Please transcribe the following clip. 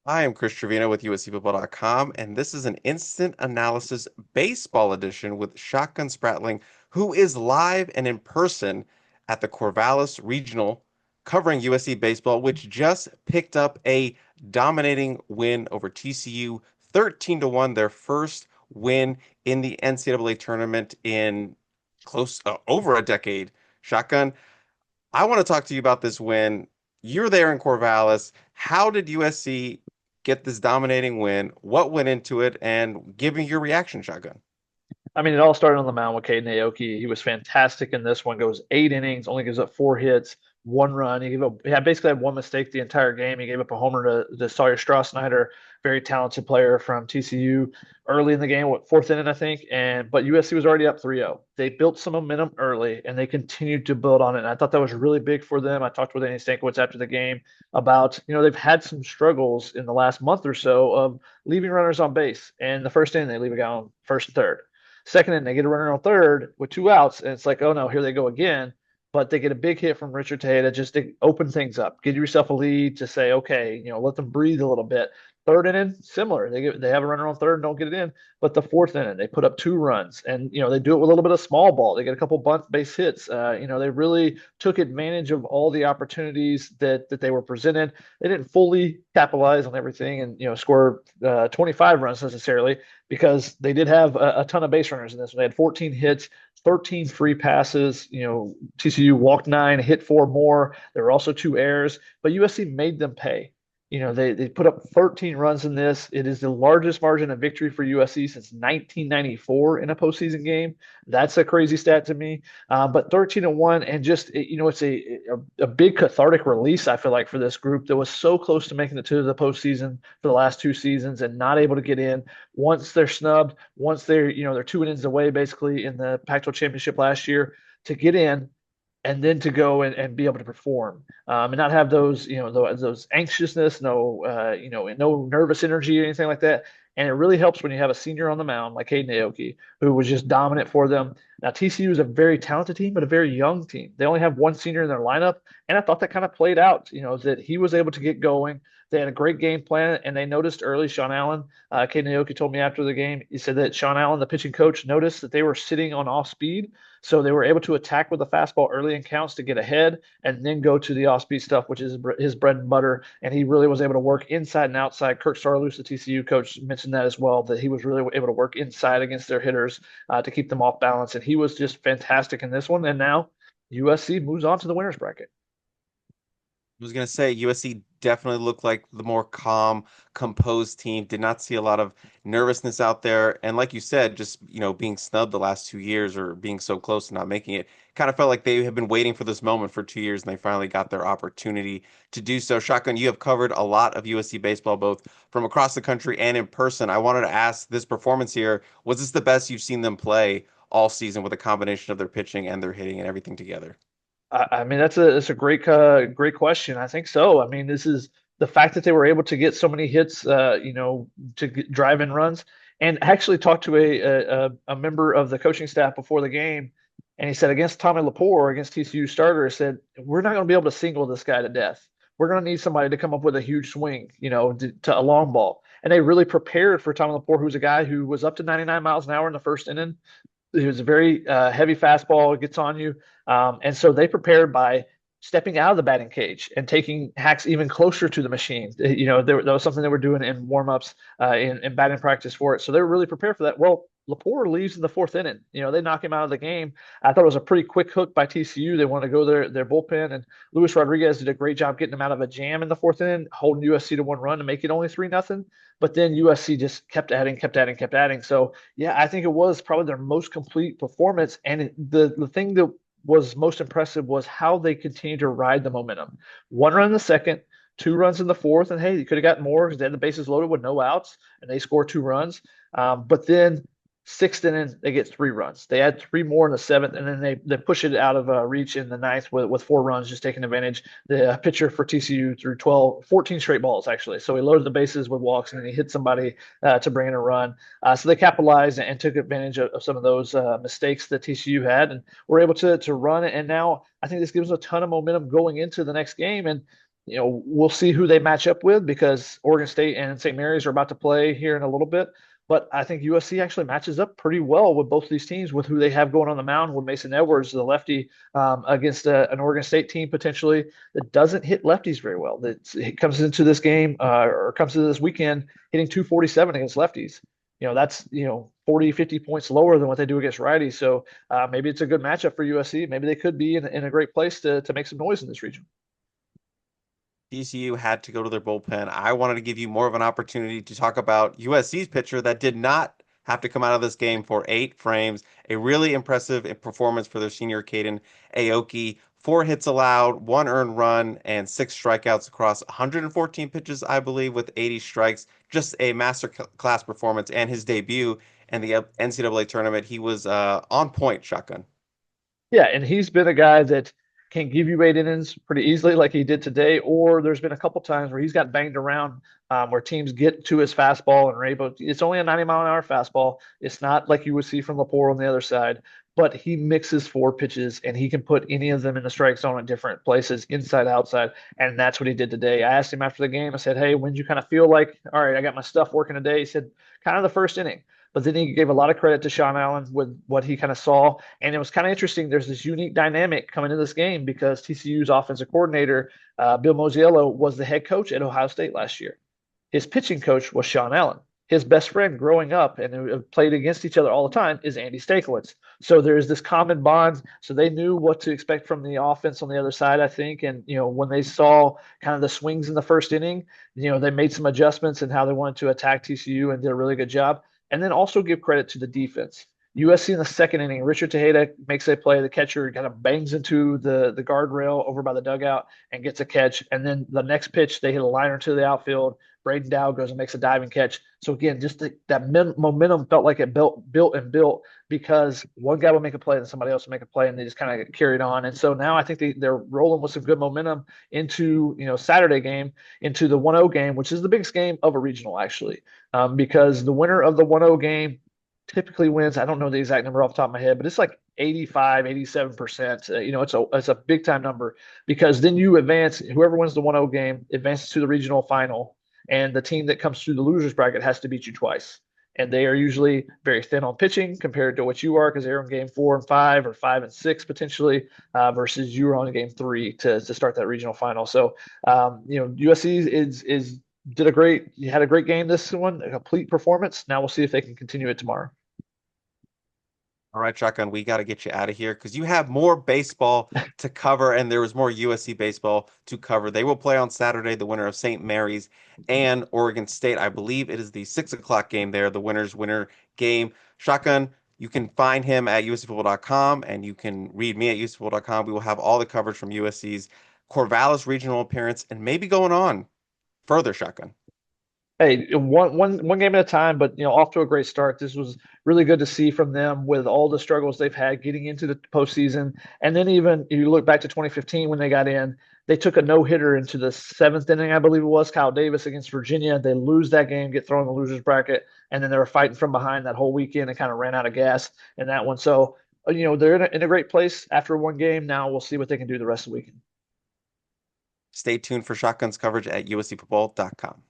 I am Chris Trevino with USCFootball.com, and this is an instant analysis baseball edition with Shotgun Spratling, who is live and in person at the Corvallis Regional covering USC baseball, which just picked up a dominating win over TCU, 13-1, their first win in the NCAA tournament in close over a decade. Shotgun, I want to talk to you about this win. You're there in Corvallis. How did USC get this dominating win? What went into it? And give me your reaction, Shotgun. I mean, it all started on the mound with Caden Aoki. He was fantastic in this one. Goes 8 innings, only gives up 4 hits, 1 run. He had basically had one mistake the entire game. He gave up a homer to Sawyer Strauss-Snyder, very talented player from TCU, early in the game, fourth inning, I think. But USC was already up 3-0. They built some momentum early, and they continued to build on it. And I thought that was really big for them. I talked with Andy Stankiewicz after the game about, they've had some struggles in the last month or so of leaving runners on base. And the first inning, they leave a guy on first and third. Second inning, they get a runner on third with 2 outs, and it's like, oh no, here they go again. But they get a big hit from Richard Tejeda just to open things up, give yourself a lead to say, okay, let them breathe a little bit. Third inning, similar. They have a runner on third and don't get it in. But the fourth inning, they put up 2 runs, and they do it with a little bit of small ball. They get a couple bunt base hits. They really took advantage of all the opportunities that they were presented. They didn't fully capitalize on everything and score 25 runs necessarily, because they did have a ton of base runners in this one. They had 14 hits, 13 free passes. TCU walked 9, hit 4 more. There were also 2 errors, but USC made them pay. They put up 13 runs in this. It is the largest margin of victory for USC since 1994 in a postseason game. That's a crazy stat to me. But 13-1, and just it's a big cathartic release, I feel like, for this group that was so close to making it to the postseason for the last 2 seasons and not able to get in. Once they're snubbed, once they're 2 innings away basically in the Pac-12 championship last year, to get in and then to go and be able to perform, and not have those those anxiousness, no nervous energy or anything like that. And it really helps when you have a senior on the mound like Caden Aoki, who was just dominant for them. Now TCU is a very talented team, but a very young team. They only have one senior in their lineup, and I thought that kind of played out. That he was able to get going. They had a great game plan, and they noticed early. Sean Allen, Caden Aoki told me after the game, he said that Sean Allen, the pitching coach, noticed that they were sitting on off speed, so they were able to attack with the fastball early in counts to get ahead and then go to the off-speed stuff, which is his bread and butter. And he really was able to work inside and outside. Kirk Sarloos, the TCU coach, mentioned that as well, that he was really able to work inside against their hitters to keep them off balance. And he was just fantastic in this one. And now USC moves on to the winners bracket. I was going to say USC definitely looked like the more calm, composed team. Did not see a lot of nervousness out there. And like you said, just, being snubbed the last 2 years or being so close to not making it, kind of felt like they have been waiting for this moment for 2 years and they finally got their opportunity to do so. Shotgun, you have covered a lot of USC baseball, both from across the country and in person. I wanted to ask, this performance here, was this the best you've seen them play all season with a combination of their pitching and their hitting and everything together? I mean, that's a great question. I think so. I mean, this is the fact that they were able to get so many hits, drive in runs, and actually talked to a member of the coaching staff before the game, and he said against Tommy Lepore, against TCU starter, he said we're not going to be able to single this guy to death. We're going to need somebody to come up with a huge swing, to a long ball. And they really prepared for Tommy Lepore, who's a guy who was up to 99 miles an hour in the first inning. He was a very heavy fastball, gets on you. And so they prepared by stepping out of the batting cage and taking hacks even closer to the machine. That was something they were doing in warmups, in batting practice for it. So they were really prepared for that. Well, Lepore leaves in the fourth inning. They knock him out of the game. I thought it was a pretty quick hook by TCU. They wanted to go their bullpen, and Luis Rodriguez did a great job getting them out of a jam in the fourth inning, holding USC to 1 run to make it only 3-0. But then USC just kept adding, kept adding, kept adding. So yeah, I think it was probably their most complete performance. And the thing that was most impressive was how they continued to ride the momentum. 1 run in the second, 2 runs in the fourth, and hey, you could have gotten more because they had the bases loaded with no outs, and they scored 2 runs. But then sixth inning, they get 3 runs. They add 3 more in the seventh, and then they push it out of reach in the ninth with 4 runs, just taking advantage. The pitcher for TCU threw 14 straight balls, actually. So he loaded the bases with walks, and then he hit somebody to bring in a run. So they capitalized and took advantage of some of those mistakes that TCU had, and were able to run it. And now I think this gives them a ton of momentum going into the next game. And We'll see who they match up with because Oregon State and St. Mary's are about to play here in a little bit. But I think USC actually matches up pretty well with both of these teams with who they have going on the mound with Mason Edwards, the lefty, against an Oregon State team potentially that doesn't hit lefties very well. It comes into this game or comes into this weekend hitting 247 against lefties. That's 40, 50 points lower than what they do against righties. So maybe it's a good matchup for USC. Maybe they could be in a great place to make some noise in this region. TCU had to go to their bullpen. I wanted to give you more of an opportunity to talk about USC's pitcher that did not have to come out of this game for 8 frames. A really impressive performance for their senior Caden Aoki. 4 hits allowed, 1 earned run, and 6 strikeouts across 114 pitches, I believe, with 80 strikes. Just a master class performance. And his debut in the NCAA tournament, he was on point, Shotgun. Yeah, and he's been a guy that can give you 8 innings pretty easily, like he did today. Or there's been a couple times where he's got banged around, where teams get to his fastball and are able. It's only a 90-mile-an-hour fastball. It's not like you would see from Lepore on the other side, but he mixes 4 pitches and he can put any of them in the strike zone at different places, inside, outside, and that's what he did today. I asked him after the game. I said, "Hey, when did you kind of feel like, all right, I got my stuff working today?" He said, "Kind of the first inning." But then he gave a lot of credit to Sean Allen with what he kind of saw. And it was kind of interesting. There's this unique dynamic coming into this game because TCU's offensive coordinator, Bill Mosiello, was the head coach at Ohio State last year. His pitching coach was Sean Allen. His best friend growing up and who played against each other all the time is Andy Stakelitz. So there's this common bond. So they knew what to expect from the offense on the other side, I think. And, when they saw kind of the swings in the first inning, they made some adjustments in how they wanted to attack TCU and did a really good job. And then also give credit to the defense. USC in the second inning, Richard Tejeda makes a play. The catcher kind of bangs into the guardrail over by the dugout and gets a catch. And then the next pitch, they hit a liner to the outfield. Braden Dow goes and makes a diving catch. So again, just that momentum felt like it built because one guy would make a play and somebody else would make a play, and they just kind of carried on. And so now I think they're rolling with some good momentum into Saturday game, into the 1-0 game, which is the biggest game of a regional actually, because the winner of the 1-0 game typically wins. I don't know the exact number off the top of my head, but it's like 85, 87%. It's a big time number because then you advance. Whoever wins the 1-0 game advances to the regional final, and the team that comes through the losers bracket has to beat you twice. And they are usually very thin on pitching compared to what you are because they're in game 4 and 5 or 5 and 6 potentially, versus you were on game 3 to start that regional final. So, USC is did a great, you had a great game this one, a complete performance. Now we'll see if they can continue it tomorrow. All right, Shotgun, we got to get you out of here because you have more baseball to cover, and there was more USC baseball to cover. They will play on Saturday, the winner of St. Mary's and Oregon State. I believe it is the 6 o'clock game there, the winner game. Shotgun, you can find him at uscfootball.com, and you can read me at uscfootball.com. We will have all the coverage from USC's Corvallis regional appearance and maybe going on further, Shotgun. Hey, one game at a time, but off to a great start. This was really good to see from them with all the struggles they've had getting into the postseason. And then even if you look back to 2015 when they got in, they took a no-hitter into the seventh inning, I believe it was, Kyle Davis against Virginia. They lose that game, get thrown in the losers bracket, and then they were fighting from behind that whole weekend and kind of ran out of gas in that one. So, they're in a great place after one game. Now we'll see what they can do the rest of the weekend. Stay tuned for Shotgun's coverage at uscfootball.com.